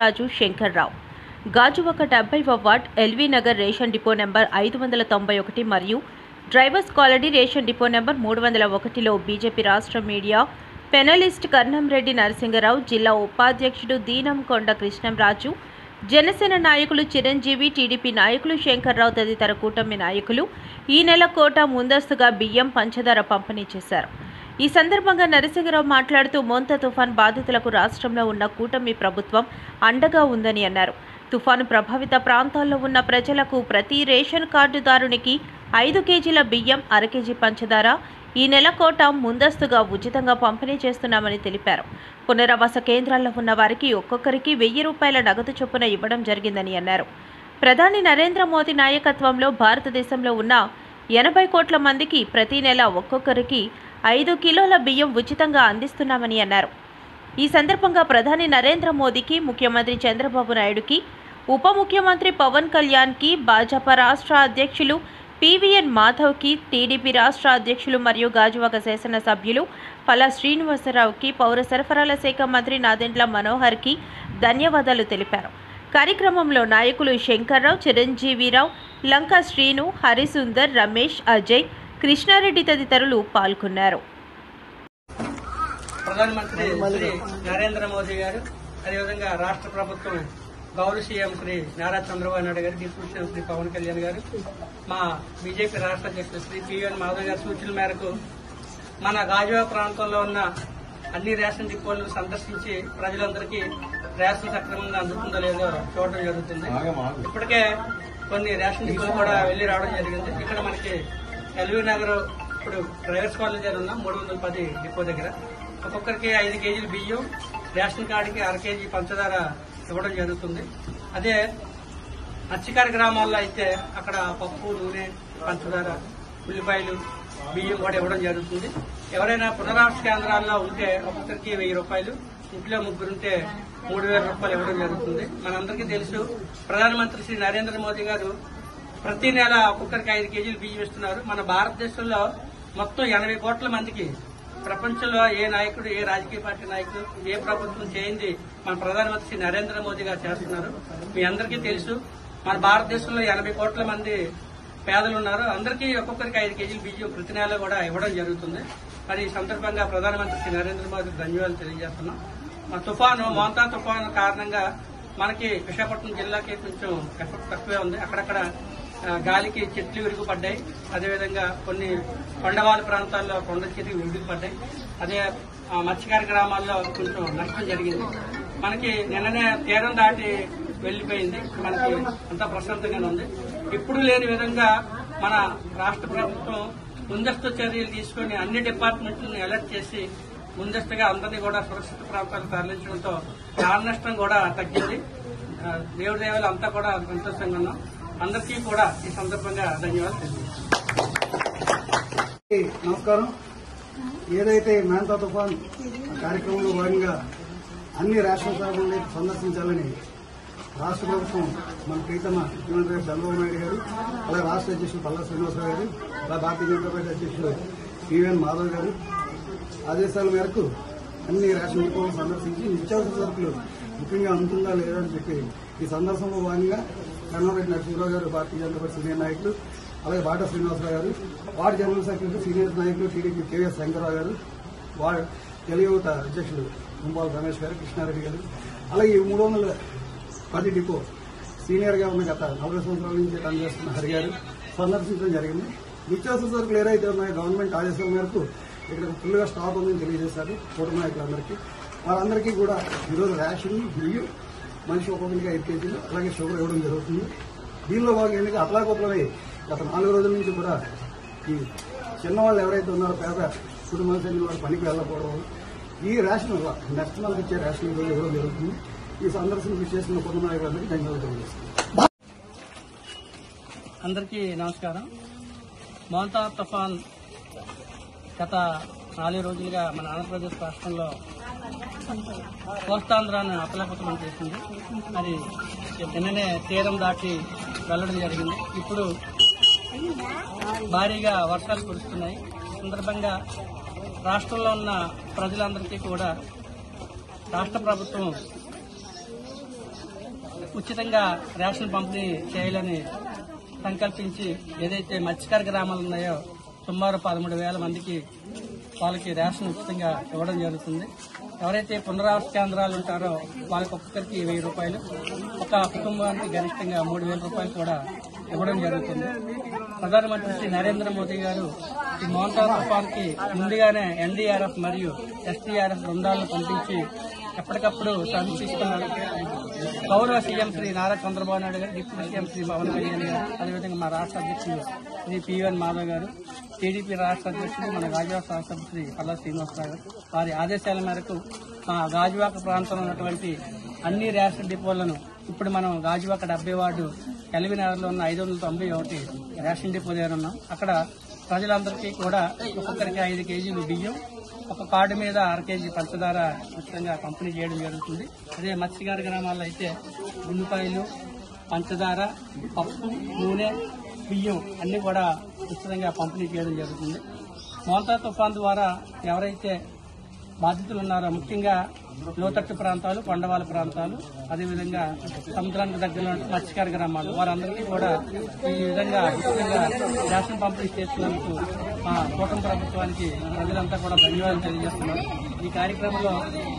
రాజు శంకర్రావు గాజువాక 70వ ward LV Nagar ration depot number 591 మరియు drivers colony ration depot number 301లో BJP రాష్ట్ర మీడియా పెనలిస్ట్ కర్ణంరెడ్డి నరసింగరావు, జిల్లా ఉపాధ్యక్షుడు దీనంకొండ కృష్ణంరాజు, జనసేన నాయకులు చిరంజీవి, టీడీపీ నాయకులు శంకర్రావు తదితర కూటమి నాయకులు ఈ నెల కోట ముందస్తుగా బియ్యం, పంచదార పంపిణీ చేశారు. ఈ సందర్భంగా నరసింగరావు మాట్లాడుతూ మోంతా తుఫాన్ బాధితులకు రాష్ట్రంలో ఉన్న కూటమి ప్రభుత్వం అండగా ఉందని అన్నారు. తుఫాను ప్రభావిత ప్రాంతాల్లో ఉన్న ప్రజలకు ప్రతి రేషన్ కార్డుదారునికి 5 కేజీల బియ్యం, అర కేజీ పంచదార ఈ నెల కోట ముందస్తుగా ఉచితంగా పంపిణీ చేస్తున్నామని తెలిపారు. పునరావాస కేంద్రాల్లో ఉన్న వారికి ఒక్కొక్కరికి 1000 రూపాయల నగదు చొప్పున ఇవ్వడం జరిగిందని అన్నారు. ప్రధాని నరేంద్ర మోదీ నాయకత్వంలో భారతదేశంలో ఉన్న 80 కోట్ల మందికి ప్రతి నెల ఒక్కొక్కరికి 5 కిలోల బియ్యం ఉచితంగా అందిస్తున్నామని అన్నారు. ఈ సందర్భంగా ప్రధాని నరేంద్ర మోదీకి, ముఖ్యమంత్రి చంద్రబాబు నాయుడుకి, ఉప ముఖ్యమంత్రి పవన్ కళ్యాణ్కి, భాజపా రాష్ట్ర అధ్యక్షులు పివిఎన్ మాధవ్కి, టీడీపీ రాష్ట్ర అధ్యక్షులు మరియు గాజువాక శాసనసభ్యులు పల్లా శ్రీనివాసరావుకి, పౌర సరఫరాల శాఖ మంత్రి నాదెండ్ల మనోహర్కి ధన్యవాదాలు తెలిపారు. కార్యక్రమంలో నాయకులు శంకర్రావు, చిరంజీవిరావు, లంకా శ్రీను, హరిసుందర్, రమేష్, అజయ్, కృష్ణారెడ్డి తదితరులు పాల్గొన్నారు. ప్రధానమంత్రి శ్రీ నరేంద్ర మోదీ గారు, అదేవిధంగా రాష్ట్ర ప్రభుత్వం గౌరవ సీఎం శ్రీ నారా చంద్రబాబు నాయుడు గారు, డిప్యూటీ సీఎం శ్రీ పవన్ కళ్యాణ్ గారు, మా బీజేపీ రాష్ట్ర అధ్యక్షులు శ్రీ పివిఎన్ మాధవ్ గారి సూచనల మేరకు మన గాజువాక ప్రాంతంలో ఉన్న అన్ని రేషన్ డిపోలను సందర్శించి ప్రజలందరికీ రేషన్ సక్రమంగా అందుతుందో లేదో చూడడం జరుగుతుంది. ఇప్పటికే కొన్ని రేషన్ డిపోలు కూడా వెళ్లి రావడం జరిగింది. ఇక్కడ మనకి ఎల్వి నగర్ ఇప్పుడు డ్రైవర్స్ కాలనీ దగ్గర ఉన్న 310 డిపో దగ్గర ఒక్కొక్కరికి 5 కేజీలు బియ్యం, రేషన్ కార్డుకి అర కేజీ పంచదార ఇవ్వడం జరుగుతుంది. అదే మత్స్యకార గ్రామాల్లో అయితే అక్కడ పప్పు, నూనె, పంచదార, ఉల్లిపాయలు, బియ్యం కూడా ఇవ్వడం జరుగుతుంది. ఎవరైనా పునరావాస కేంద్రాల్లో ఉంటే ఒక్కొక్కరికి 1000 రూపాయలు, ఇంట్లో ముగ్గురుంటే 3000 రూపాయలు ఇవ్వడం జరుగుతుంది. మనందరికీ తెలుసు, ప్రధానమంత్రి శ్రీ నరేంద్ర మోదీ గారు ప్రతి నెల ఒక్కొక్కరికి 5 కేజీలు బియ్యం ఇస్తున్నారు. మన భారతదేశంలో మొత్తం 80 కోట్ల మందికి, ప్రపంచంలో ఏ నాయకుడు, ఏ రాజకీయ పార్టీ నాయకుడు, ఏ ప్రభుత్వం చేయింది మన ప్రధానమంత్రి శ్రీ నరేంద్ర మోదీ గారు చేస్తున్నారు. మీ అందరికీ తెలుసు, మన భారతదేశంలో 80 కోట్ల మంది పేదలు ఉన్నారు. అందరికీ ఒక్కొక్కరికి 5 కేజీలు బియ్యం ప్రతి నెల కూడా ఇవ్వడం జరుగుతుంది. మరి ఈ సందర్భంగా ప్రధానమంత్రి శ్రీ నరేంద్ర మోదీకి ధన్యవాదాలు తెలియజేస్తున్నాం. మా మోంతా తుఫాను కారణంగా మనకి విశాఖపట్నం జిల్లాకి కొంచెం ఎఫెక్ట్ తక్కువే ఉంది. అక్కడక్కడ గాలికి చెట్లు విరుగుపడ్డాయి. అదేవిధంగా కొన్ని కొండవాళ్ళ ప్రాంతాల్లో కొండ చెట్లు విరుగుపడ్డాయి. అదే మత్స్యకార గ్రామాల్లో కొంచెం నష్టం జరిగింది. మనకి నిన్ననే తీరం దాటి వెళ్లిపోయింది. మనకి అంతా ప్రశాంతంగానే ఉంది. ఇప్పుడు లేని విధంగా మన రాష్ట్ర ప్రభుత్వం ముందస్తు చర్యలు తీసుకుని అన్ని డిపార్ట్మెంట్లను అలర్ట్ చేసి ముందస్తుగా అందరినీ కూడా సురక్షిత ప్రాంతాలకు తరలించడంతో ప్రాణ నష్టం కూడా తగ్గింది. దేవుడి దేవాలు అంతా కూడా సంతోషంగా ఉన్నాం. అందరికీ కూడా ఈ సందర్భంగా ధన్యవాదాలు తెలియజేస్తున్నాం. నమస్కారం. ఏదైతే మోంతా తుఫాన్ కార్యక్రమంలో భాగంగా అన్ని రేషన్ షాపులను సందర్శించాలని రాష్ట్ర ప్రభుత్వం మన ప్రీతమ ముఖ్యమంత్రి చంద్రబాబు నాయుడు గారు, అలాగే రాష్ట్ర అధ్యక్షులు పల్లా శ్రీనివాసరావు గారు, అలాగే భారతీయ జనతా పార్టీ అధ్యక్షులు పివిఎన్ మాధవ్ గారు ఆదేశాల మేరకు అన్ని రేషన్ డిపోలను సందర్శించి నిత్యావసర సరుకులు ముఖ్యంగా అందుతుందా లేదా అని చెప్పి ఈ సందర్శనలో భాగంగా కర్ణంరెడ్డి నరసింహరావు గారు, భారతీయ జనతా పార్టీ సీనియర్ నాయకులు, అలాగే బాటా శ్రీనివాసరావు గారు, వార్డు జనరల్ సెక్రటరీ సీనియర్ నాయకులు టీడీపీ కేవీఎస్ శంకర్రావు గారు, వార్డు తెలుగుత అధ్యక్షులు కుంబాల రమేష్ గారు, కృష్ణారెడ్డి గారు, అలాగే 310 డిపో సీనియర్ గా ఉన్న గత 40 సంవత్సరాల నుంచి పనిచేస్తున్న హరి గారు సందర్శించడం జరిగింది. నిత్యావసర సరుకులు ఏదైతే ఉన్నాయో గవర్నమెంట్ ఆదేశాల మేరకు ఇక్కడ ఫుల్గా స్టాక్ ఉందని తెలియజేశారు కూటమి నాయకులందరికీ. వాళ్ళందరికీ కూడా ఈరోజు రేషన్, బియ్యం, మనిషి ఒక్కొక్కరికి 5 కేజీలు, అలాగే షుగర్ ఇవ్వడం జరుగుతుంది. దీనిలో భాగంగా ఎందుకు అట్లాగొప్పలై గత 4 రోజుల నుంచి కూడా ఈ చిన్నవాళ్ళు ఎవరైతే ఉన్నారో పేద కుటుంబాలకు చెందిన వాళ్ళు పనికి వెళ్ళకపోవడం, ఈ రేషన్ వల్ల నెక్స్ట్ మంత్ ఇచ్చే రేషన్ ఇవ్వడం జరుగుతుంది. ఈ సందర్శన విశేషంగా కుటుంబ నాయకులందరికీ ధన్యవాదాలు తెలియజేస్తున్నాం. అందరికీ నమస్కారం. మోంతా తుఫాన్ గత 4 రోజులుగా మన ఆంధ్రప్రదేశ్ రాష్ట్రంలో కోస్తాంధ్రాన్ని అతలాకుతలం చేసింది. మరి నిన్ననే తీరం దాటి వెళ్లడం జరిగింది. ఇప్పుడు భారీగా వర్షాలు కురుస్తున్నాయి. సందర్భంగా రాష్ట్రంలో ఉన్న ప్రజలందరికీ కూడా రాష్ట్ర ప్రభుత్వం ఉచితంగా రేషన్ పంపిణీ చేయాలని సంకల్పించి ఏదైతే మత్స్యకార గ్రామాలు ఉన్నాయో సుమారు 13,000 మందికి వాళ్ళకి రేషన్ ఉచితంగా ఇవ్వడం జరుగుతుంది. ఎవరైతే పునరావాస కేంద్రాలు ఉంటారో వాళ్ళకి ఒక్కొక్కరికి 1,000 రూపాయలు, ఒక కుటుంబానికి గరిష్టంగా 3,000 రూపాయలు కూడా ఇవ్వడం జరుగుతుంది. ప్రధానమంత్రి శ్రీ నరేంద్ర మోదీ గారు ఈ మోంతా తుఫాన్కి ముందుగానే ఎన్డీఆర్ఎఫ్ మరియు ఎస్డీఆర్ఎఫ్ బృందాలను పంపించి ఎప్పటికప్పుడు సమీక్షిస్తున్నారు. గౌరవ సీఎం శ్రీ నారా చంద్రబాబు నాయుడు గారు, డిప్యూటీ సీఎం శ్రీ పవన్ కళ్యాణ్ గారు, అదేవిధంగా మా రాష్ట్ర అధ్యక్షులు శ్రీ పిఎన్ మాధవ్ గారు, టీడీపీ రాష్ట్ర అధ్యక్షులు మన గాజువాక శాసనసభ్యులు శ్రీ పల్లా శ్రీనివాసరావు గారు వారి ఆదేశాల మేరకు మా గాజువాక ప్రాంతంలో ఉన్నటువంటి అన్ని రేషన్ డిపోలను ఇప్పుడు మనం గాజువాక 70 వార్డు ఎల్వి నగర్లో ఉన్న 591 రేషన్ డిపో దగ్గర ఉన్నాం. అక్కడ ప్రజలందరికీ కూడా ఒక్కొక్కరికి 5 కేజీలు బియ్యం, ఒక కార్డు మీద 1/2 కేజీ పంచదార ఉచితంగా పంపిణీ చేయడం జరుగుతుంది. అదే మత్స్యకార గ్రామాల్లో అయితే ఉల్లిపాయలు, పంచదార, పప్పు, నూనె, బియ్యం అన్ని కూడా ఉచితంగా పంపిణీ చేయడం జరుగుతుంది. మోంతా తుఫాన్ ద్వారా ఎవరైతే బాధితులు ఉన్నారో ముఖ్యంగా లోతట్టు ప్రాంతాలు, కొండవాళ్ళ ప్రాంతాలు, అదేవిధంగా సముద్రానికి దగ్గరలో మత్స్యకార గ్రామాలు వారందరికీ కూడా ఈ విధంగా ఉచితంగా రేషన్ పంపిణీ చేస్తున్నందుకు మా కూటమి ప్రభుత్వానికి ప్రజలంతా కూడా ధన్యవాదాలు తెలియజేస్తున్నారు. ఈ కార్యక్రమంలో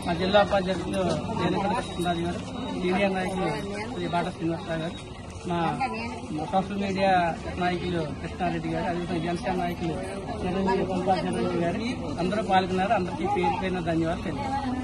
మా జిల్లా ఉపాధ్యక్షులు ఏనుగంటి కృష్ణరాజు గారు, సీనియర్ నాయకులు శ్రీ బాట శ్రీనివాసరావు గారు, మా సోషల్ మీడియా నాయకులు కృష్ణారెడ్డి గారు, అదేవిధంగా జనసేన నాయకులు చిరంజీవి గారు అందరూ పాల్గొన్నారు. అందరికీ పేరు పైన ధన్యవాదాలు తెలియజేస్తారు.